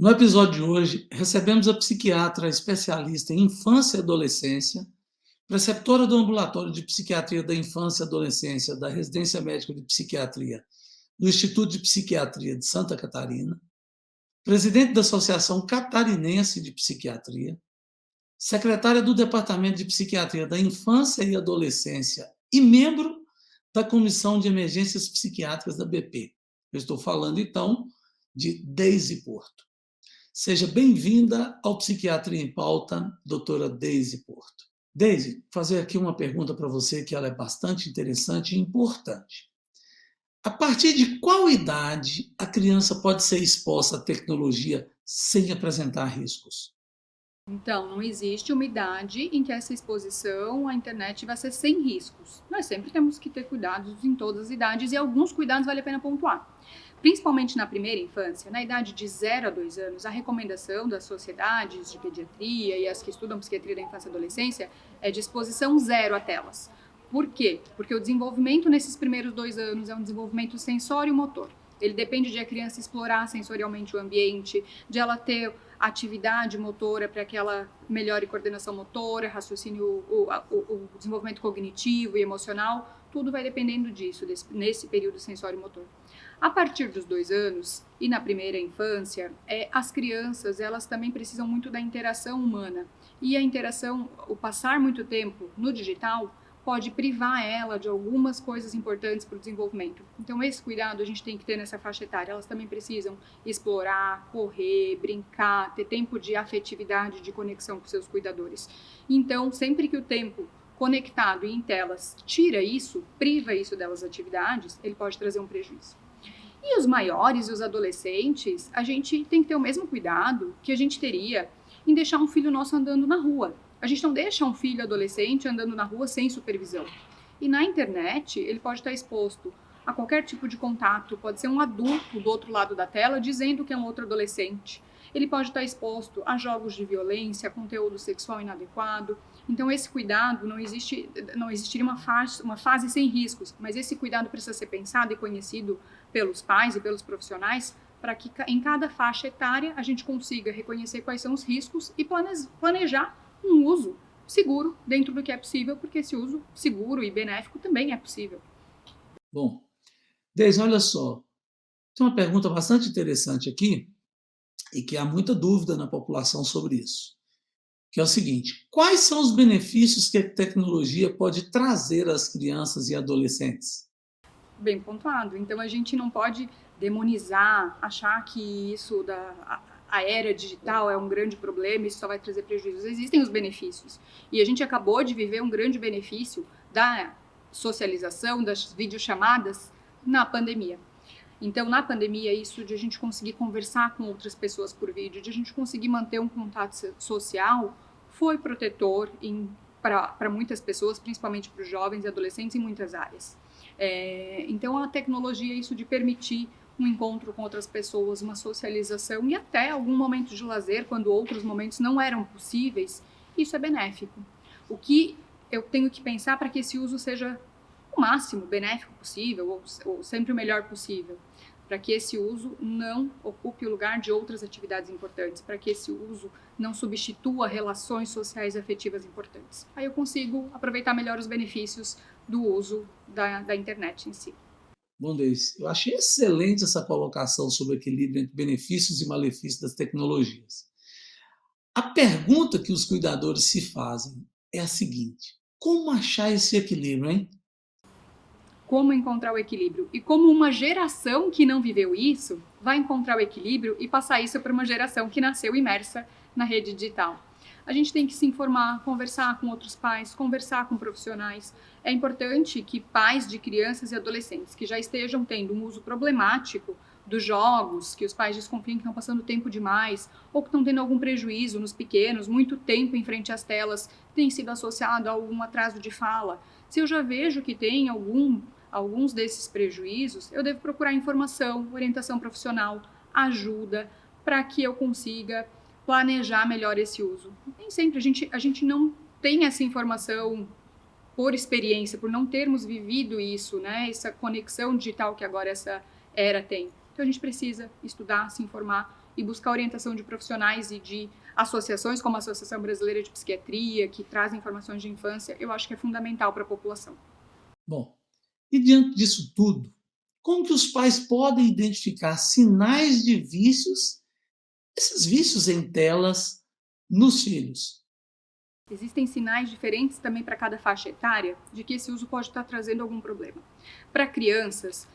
No episódio de hoje, recebemos a psiquiatra especialista em infância e adolescência, preceptora do Ambulatório de Psiquiatria da Infância e Adolescência da Residência Médica de Psiquiatria do Instituto de Psiquiatria de Santa Catarina, presidente da Associação Catarinense de Psiquiatria, secretária do Departamento de Psiquiatria da Infância e Adolescência e membro da Comissão de Emergências Psiquiátricas da BP. Eu estou falando, então, de Deise Porto. Seja bem-vinda ao Psiquiatria em Pauta, doutora Deise Porto. Deise, fazer aqui uma pergunta para você que ela é bastante interessante e importante. A partir de qual idade a criança pode ser exposta à tecnologia sem apresentar riscos? Então, não existe uma idade em que essa exposição à internet vai ser sem riscos. Nós sempre temos que ter cuidados em todas as idades e alguns cuidados vale a pena pontuar. Principalmente na primeira infância, na idade de 0 a 2 anos, a recomendação das sociedades de pediatria e as que estudam psiquiatria da infância e adolescência é de exposição zero a telas. Por quê? Porque o desenvolvimento nesses primeiros 2 anos é um desenvolvimento sensório-motor. Ele depende de a criança explorar sensorialmente o ambiente, de ela ter atividade motora para que ela melhore coordenação motora, raciocínio, o desenvolvimento cognitivo e emocional, tudo vai dependendo disso, nesse período sensório-motor. A partir dos 2 anos e na primeira infância, as crianças elas também precisam muito da interação humana. E a interação, o passar muito tempo no digital, pode privar ela de algumas coisas importantes para o desenvolvimento. Então, esse cuidado a gente tem que ter nessa faixa etária. Elas também precisam explorar, correr, brincar, ter tempo de afetividade, de conexão com seus cuidadores. Então, sempre que o tempo conectado e em telas tira isso, priva isso delas atividades, ele pode trazer um prejuízo. E os maiores e os adolescentes, a gente tem que ter o mesmo cuidado que a gente teria em deixar um filho nosso andando na rua. A gente não deixa um filho adolescente andando na rua sem supervisão. E na internet, ele pode estar exposto a qualquer tipo de contato, pode ser um adulto do outro lado da tela dizendo que é um outro adolescente. Ele pode estar exposto a jogos de violência, a conteúdo sexual inadequado. Então, esse cuidado, não existiria uma fase sem riscos, mas esse cuidado precisa ser pensado e conhecido pelos pais e pelos profissionais para que em cada faixa etária a gente consiga reconhecer quais são os riscos e planejar um uso seguro dentro do que é possível, porque esse uso seguro e benéfico também é possível. Bom, Deise, olha só, tem uma pergunta bastante interessante aqui e que há muita dúvida na população sobre isso, que é o seguinte: quais são os benefícios que a tecnologia pode trazer às crianças e adolescentes? Bem pontuado. Então a gente não pode demonizar, achar que isso a era digital é um grande problema e isso só vai trazer prejuízos. Existem os benefícios. E a gente acabou de viver um grande benefício da socialização, das videochamadas na pandemia. Então, na pandemia, isso de a gente conseguir conversar com outras pessoas por vídeo, de a gente conseguir manter um contato social, foi protetor para muitas pessoas, principalmente para os jovens e adolescentes em muitas áreas. Então, a tecnologia, isso de permitir um encontro com outras pessoas, uma socialização e até algum momento de lazer, quando outros momentos não eram possíveis, isso é benéfico. O que eu tenho que pensar para que esse uso seja o máximo benéfico possível, ou sempre o melhor possível, para que esse uso não ocupe o lugar de outras atividades importantes, para que esse uso não substitua relações sociais e afetivas importantes. Aí eu consigo aproveitar melhor os benefícios do uso da internet em si. Bom, Deise, eu achei excelente essa colocação sobre o equilíbrio entre benefícios e malefícios das tecnologias. A pergunta que os cuidadores se fazem é a seguinte: como achar esse equilíbrio, hein? Como encontrar o equilíbrio e como uma geração que não viveu isso vai encontrar o equilíbrio e passar isso para uma geração que nasceu imersa na rede digital. A gente tem que se informar, conversar com outros pais, conversar com profissionais. É importante que pais de crianças e adolescentes que já estejam tendo um uso problemático dos jogos, que os pais desconfiem que estão passando tempo demais, ou que estão tendo algum prejuízo nos pequenos, muito tempo em frente às telas, tem sido associado a algum atraso de fala. Se eu já vejo que tem alguns desses prejuízos, eu devo procurar informação, orientação profissional, ajuda, para que eu consiga planejar melhor esse uso. Nem sempre a gente não tem essa informação por experiência, por não termos vivido isso, né? Essa conexão digital que agora essa era tem. Então a gente precisa estudar, se informar e buscar orientação de profissionais e de associações como a Associação Brasileira de Psiquiatria, que trazem informações de infância, eu acho que é fundamental para a população. Bom, e diante disso tudo, como que os pais podem identificar sinais de vícios, esses vícios em telas, nos filhos? Existem sinais diferentes também para cada faixa etária de que esse uso pode estar trazendo algum problema. Para crianças,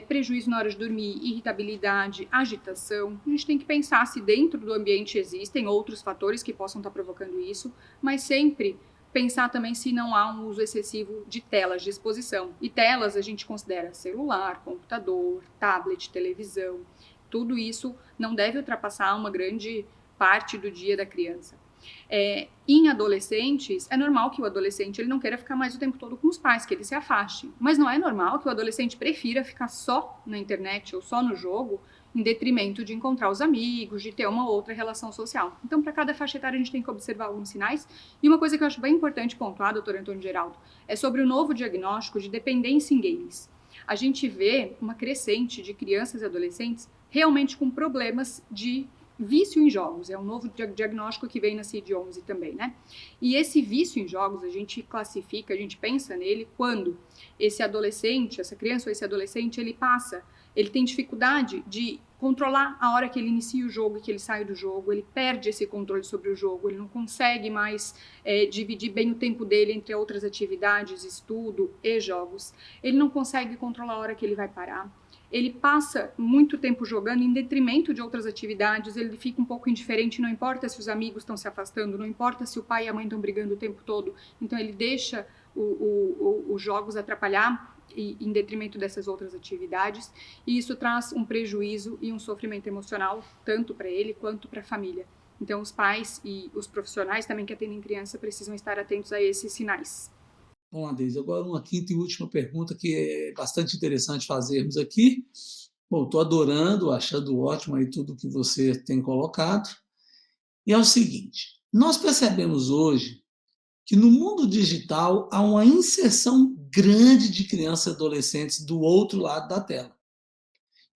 prejuízo na hora de dormir, irritabilidade, agitação. A gente tem que pensar se dentro do ambiente existem outros fatores que possam estar provocando isso, mas sempre pensar também se não há um uso excessivo de telas de exposição. E telas a gente considera celular, computador, tablet, televisão. Tudo isso não deve ultrapassar uma grande parte do dia da criança. Em adolescentes, é normal que o adolescente ele não queira ficar mais o tempo todo com os pais, que ele se afaste. Mas não é normal que o adolescente prefira ficar só na internet ou só no jogo, em detrimento de encontrar os amigos, de ter uma outra relação social. Então, para cada faixa etária, a gente tem que observar alguns sinais. E uma coisa que eu acho bem importante pontuar, doutor Antônio Geraldo, é sobre o novo diagnóstico de dependência em games. A gente vê uma crescente de crianças e adolescentes realmente com problemas de vício em jogos, é um novo diagnóstico que vem na CID-11 também, né? E esse vício em jogos, a gente classifica, a gente pensa nele quando esse adolescente, essa criança ou esse adolescente, ele tem dificuldade de controlar a hora que ele inicia o jogo e que ele sai do jogo, ele perde esse controle sobre o jogo, ele não consegue mais dividir bem o tempo dele entre outras atividades, estudo e jogos, ele não consegue controlar a hora que ele vai parar. Ele passa muito tempo jogando em detrimento de outras atividades, ele fica um pouco indiferente, não importa se os amigos estão se afastando, não importa se o pai e a mãe estão brigando o tempo todo, então ele deixa os jogos atrapalhar em detrimento dessas outras atividades, e isso traz um prejuízo e um sofrimento emocional, tanto para ele quanto para a família. Então os pais e os profissionais também que atendem criança precisam estar atentos a esses sinais. Bom, Adese, agora uma quinta e última pergunta que é bastante interessante fazermos aqui. Bom, estou adorando, achando ótimo aí tudo que você tem colocado. E é o seguinte, nós percebemos hoje que no mundo digital há uma inserção grande de crianças e adolescentes do outro lado da tela,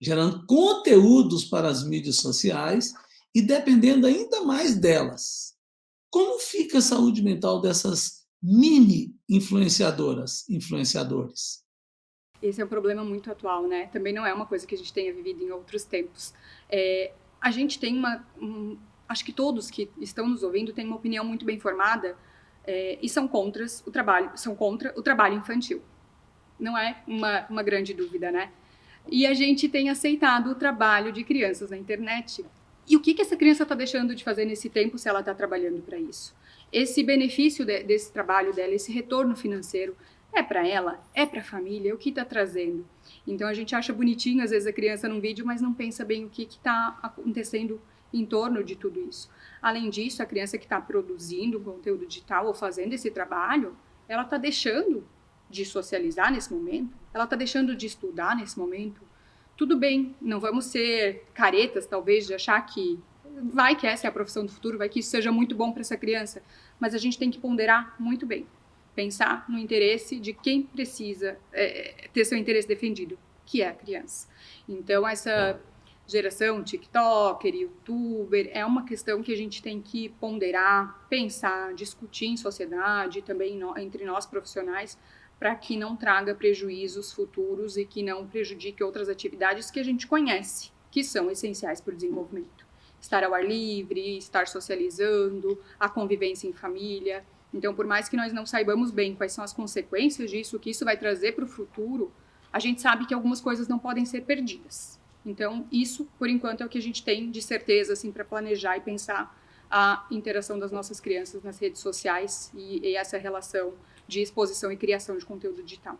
gerando conteúdos para as mídias sociais e dependendo ainda mais delas. Como fica a saúde mental dessas mini influenciadores? Esse é um problema muito atual, né? Também não é uma coisa que a gente tenha vivido em outros tempos. A gente tem acho que todos que estão nos ouvindo têm uma opinião muito bem formada e são contra o trabalho infantil. Não é uma grande dúvida, né? E a gente tem aceitado o trabalho de crianças na internet. E o que essa criança está deixando de fazer nesse tempo se ela está trabalhando para isso? Esse benefício desse trabalho dela, esse retorno financeiro, é para ela, é para a família, o que está trazendo? Então a gente acha bonitinho, às vezes, a criança num vídeo, mas não pensa bem o que está acontecendo em torno de tudo isso. Além disso, a criança que está produzindo conteúdo digital ou fazendo esse trabalho, ela está deixando de socializar nesse momento, ela está deixando de estudar nesse momento. Tudo bem, não vamos ser caretas, talvez, de achar que vai que essa é a profissão do futuro, vai que isso seja muito bom para essa criança, mas a gente tem que ponderar muito bem, pensar no interesse de quem precisa ter seu interesse defendido, que é a criança. Então, essa geração TikToker, YouTuber, é uma questão que a gente tem que ponderar, pensar, discutir em sociedade, também entre nós profissionais, para que não traga prejuízos futuros e que não prejudique outras atividades que a gente conhece, que são essenciais para o desenvolvimento. Estar ao ar livre, estar socializando, a convivência em família. Então, por mais que nós não saibamos bem quais são as consequências disso, o que isso vai trazer para o futuro, a gente sabe que algumas coisas não podem ser perdidas. Então, isso, por enquanto, é o que a gente tem de certeza assim, para planejar e pensar a interação das nossas crianças nas redes sociais e essa relação de exposição e criação de conteúdo digital.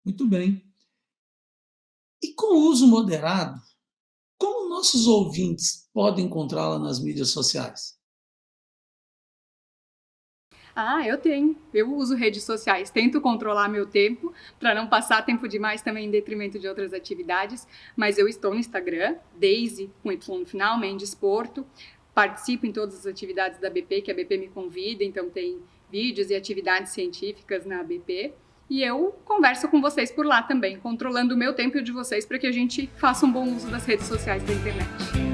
Muito bem. E com o uso moderado, como nossos ouvintes podem encontrá-la nas mídias sociais? Eu uso redes sociais, tento controlar meu tempo para não passar tempo demais também em detrimento de outras atividades, mas eu estou no Instagram, Daisy, com Y no final, Mendes Porto, participo em todas as atividades da BP, que a BP me convida, então tem vídeos e atividades científicas na BP, e eu converso com vocês por lá também, controlando o meu tempo e o de vocês para que a gente faça um bom uso das redes sociais da internet.